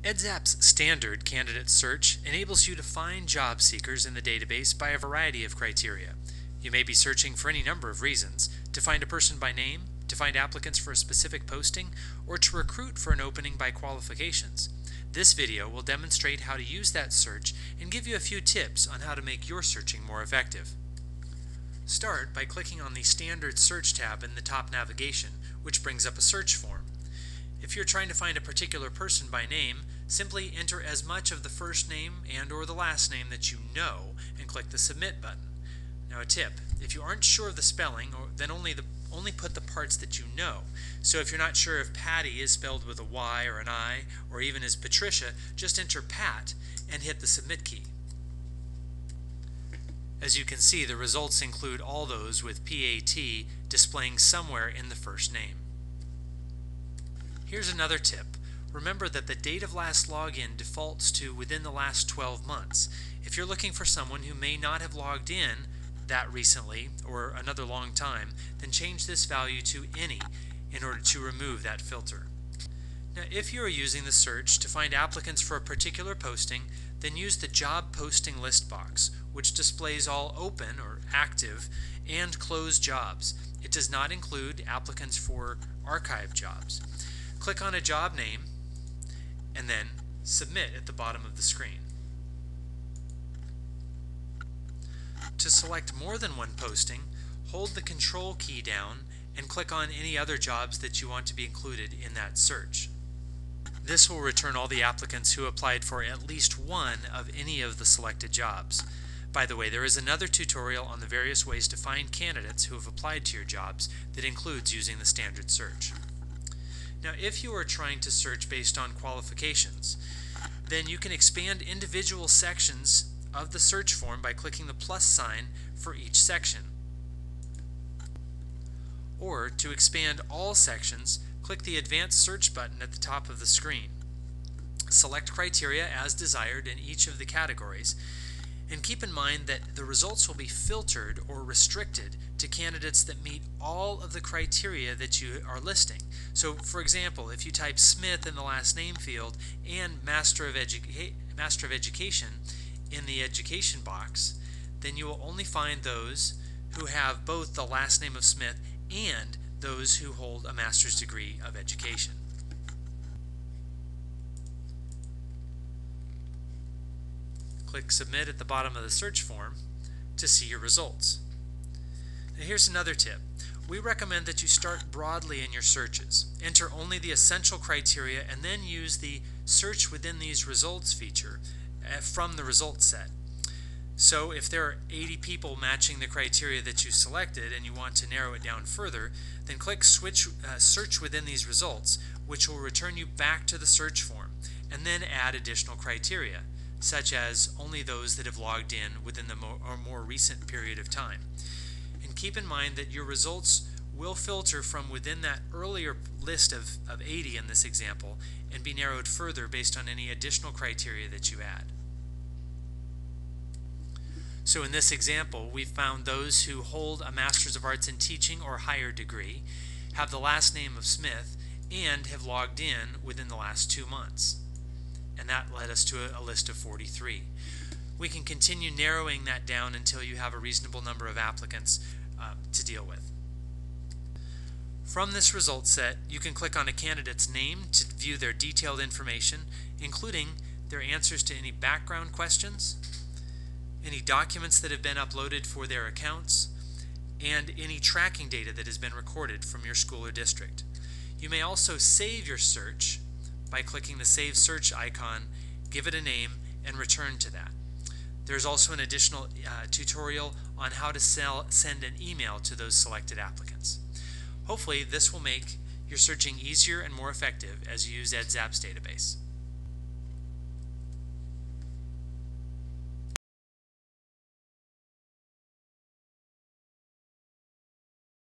EdZapp's standard candidate search enables you to find job seekers in the database by a variety of criteria. You may be searching for any number of reasons: to find a person by name, to find applicants for a specific posting, or to recruit for an opening by qualifications. This video will demonstrate how to use that search and give you a few tips on how to make your searching more effective. Start by clicking on the Standard Search tab in the top navigation, which brings up a search form. If you're trying to find a particular person by name, simply enter as much of the first name and/or the last name that you know and click the Submit button. Now a tip: if you aren't sure of the spelling, then only put the parts that you know. So if you're not sure if Patty is spelled with a Y or an I, or even as Patricia, just enter Pat and hit the Submit key. As you can see, the results include all those with PAT displaying somewhere in the first name. Here's another tip. Remember that the date of last login defaults to within the last 12 months. If you're looking for someone who may not have logged in that recently or another long time, then change this value to any in order to remove that filter. Now, if you are using the search to find applicants for a particular posting, then use the Job Posting List box, which displays all open or active and closed jobs. It does not include applicants for archived jobs. Click on a job name and then Submit at the bottom of the screen. To select more than one posting, hold the Control key down and click on any other jobs that you want to be included in that search. This will return all the applicants who applied for at least one of any of the selected jobs. By the way, there is another tutorial on the various ways to find candidates who have applied to your jobs that includes using the standard search. Now, if you are trying to search based on qualifications, then you can expand individual sections of the search form by clicking the plus sign for each section. Or, to expand all sections, click the Advanced Search button at the top of the screen. Select criteria as desired in each of the categories, and keep in mind that the results will be filtered or restricted to candidates that meet all of the criteria that you are listing. So, for example, if you type Smith in the last name field and Master of Education in the education box, then you will only find those who have both the last name of Smith and those who hold a master's degree of education. Click Submit at the bottom of the search form to see your results. Now here's another tip. We recommend that you start broadly in your searches. Enter only the essential criteria and then use the Search Within These Results feature from the results set. So if there are 80 people matching the criteria that you selected and you want to narrow it down further, then click Search Within These Results, which will return you back to the search form, and then add additional criteria, such as only those that have logged in within the more recent period of time. And keep in mind that your results will filter from within that earlier list of 80 in this example and be narrowed further based on any additional criteria that you add. So in this example, we found those who hold a Master's of Arts in Teaching or higher degree, have the last name of Smith, and have logged in within the last 2 months. And that led us to a list of 43. We can continue narrowing that down until you have a reasonable number of applicants to deal with. From this result set, you can click on a candidate's name to view their detailed information, including their answers to any background questions, any documents that have been uploaded for their accounts, and any tracking data that has been recorded from your school or district. You may also save your search by clicking the Save Search icon, give it a name, and return to that. There's also an additional tutorial on how to send an email to those selected applicants. Hopefully this will make your searching easier and more effective as you use EdZapp's database.